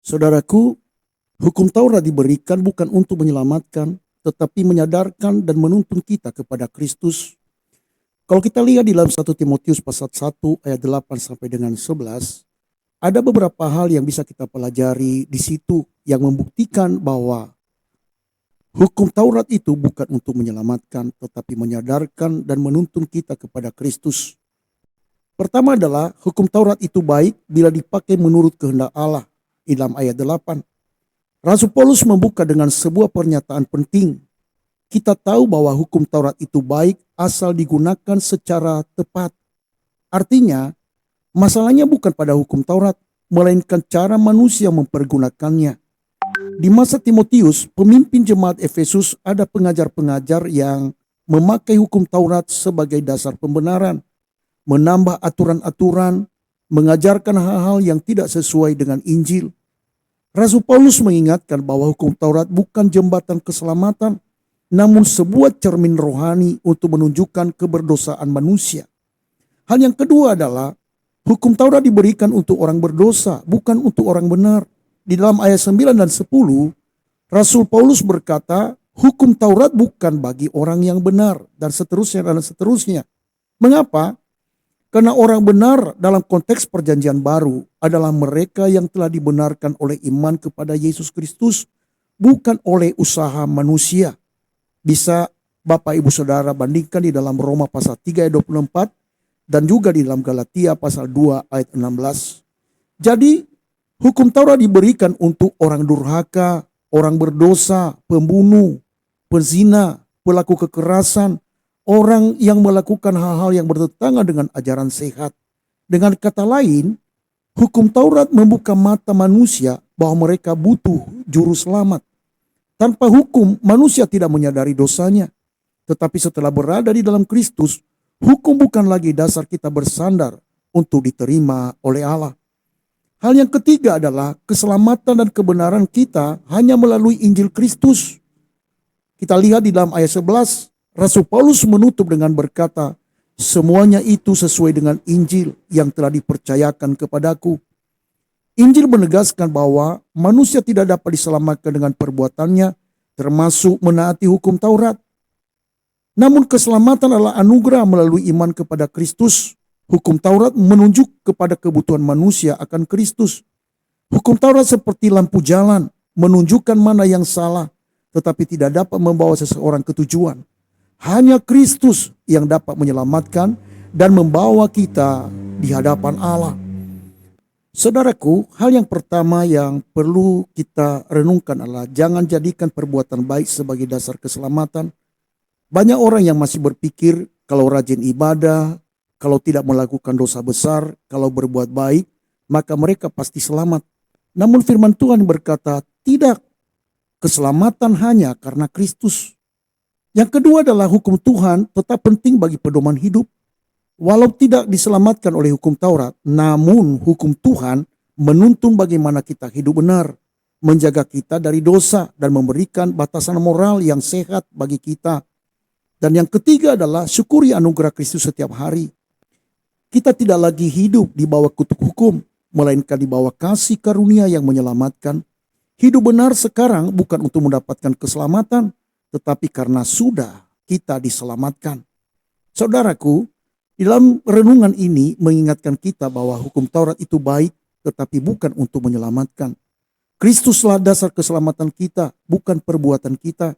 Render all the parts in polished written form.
Saudaraku, hukum Taurat diberikan bukan untuk menyelamatkan, tetapi menyadarkan dan menuntun kita kepada Kristus. Kalau kita lihat di dalam 1 Timotius pasal 1 ayat 8 sampai dengan 11, ada beberapa hal yang bisa kita pelajari di situ yang membuktikan bahwa hukum Taurat itu bukan untuk menyelamatkan, tetapi menyadarkan dan menuntun kita kepada Kristus. Pertama adalah hukum Taurat itu baik bila dipakai menurut kehendak Allah di dalam ayat 8. Rasul Paulus membuka dengan sebuah pernyataan penting. Kita tahu bahwa hukum Taurat itu baik asal digunakan secara tepat. Artinya, masalahnya bukan pada hukum Taurat, melainkan cara manusia mempergunakannya. Di masa Timotius, pemimpin jemaat Efesus ada pengajar-pengajar yang memakai hukum Taurat sebagai dasar pembenaran, menambah aturan-aturan, mengajarkan hal-hal yang tidak sesuai dengan Injil. Rasul Paulus mengingatkan bahwa hukum Taurat bukan jembatan keselamatan, namun sebuah cermin rohani untuk menunjukkan keberdosaan manusia. Hal yang kedua adalah hukum Taurat diberikan untuk orang berdosa, bukan untuk orang benar. Di dalam ayat 9 dan 10, Rasul Paulus berkata, hukum Taurat bukan bagi orang yang benar, dan seterusnya dan seterusnya. Mengapa? Karena orang benar dalam konteks perjanjian baru adalah mereka yang telah dibenarkan oleh iman kepada Yesus Kristus, bukan oleh usaha manusia. Bisa Bapak Ibu Saudara bandingkan di dalam Roma pasal 3 ayat 24 dan juga di dalam Galatia pasal 2 ayat 16. Jadi hukum Taurat diberikan untuk orang durhaka, orang berdosa, pembunuh, pezina, pelaku kekerasan, orang yang melakukan hal-hal yang bertentangan dengan ajaran sehat. Dengan kata lain, hukum Taurat membuka mata manusia bahwa mereka butuh juru selamat. Tanpa hukum, manusia tidak menyadari dosanya. Tetapi setelah berada di dalam Kristus, hukum bukan lagi dasar kita bersandar untuk diterima oleh Allah. Hal yang ketiga adalah keselamatan dan kebenaran kita hanya melalui Injil Kristus. Kita lihat di dalam ayat 11, Rasul Paulus menutup dengan berkata, semuanya itu sesuai dengan Injil yang telah dipercayakan kepadaku. Injil menegaskan bahwa manusia tidak dapat diselamatkan dengan perbuatannya, termasuk menaati hukum Taurat. Namun keselamatan adalah anugerah melalui iman kepada Kristus. Hukum Taurat menunjuk kepada kebutuhan manusia akan Kristus. Hukum Taurat seperti lampu jalan, menunjukkan mana yang salah, tetapi tidak dapat membawa seseorang ke tujuan. Hanya Kristus yang dapat menyelamatkan dan membawa kita di hadapan Allah. Saudaraku, hal yang pertama yang perlu kita renungkan adalah jangan jadikan perbuatan baik sebagai dasar keselamatan. Banyak orang yang masih berpikir kalau rajin ibadah, kalau tidak melakukan dosa besar, kalau berbuat baik, maka mereka pasti selamat. Namun firman Tuhan berkata, tidak, keselamatan hanya karena Kristus. Yang kedua adalah hukum Tuhan tetap penting bagi pedoman hidup. Walau tidak diselamatkan oleh hukum Taurat, namun hukum Tuhan menuntun bagaimana kita hidup benar, menjaga kita dari dosa dan memberikan batasan moral yang sehat bagi kita. Dan yang ketiga adalah syukuri anugerah Kristus setiap hari. Kita tidak lagi hidup di bawah kutuk hukum, melainkan di bawah kasih karunia yang menyelamatkan. Hidup benar sekarang bukan untuk mendapatkan keselamatan, tetapi karena sudah kita diselamatkan. Saudaraku, dalam renungan ini mengingatkan kita bahwa hukum Taurat itu baik, tetapi bukan untuk menyelamatkan. Kristuslah dasar keselamatan kita, bukan perbuatan kita.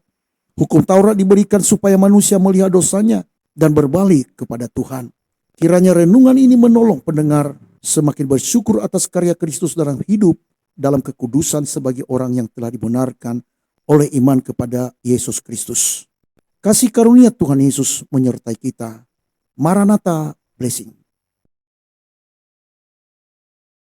Hukum Taurat diberikan supaya manusia melihat dosanya dan berbalik kepada Tuhan. Kiranya renungan ini menolong pendengar semakin bersyukur atas karya Kristus dalam hidup, dalam kekudusan sebagai orang yang telah dibenarkan oleh iman kepada Yesus Kristus. Kasih karunia Tuhan Yesus menyertai kita. Maranatha, blessing.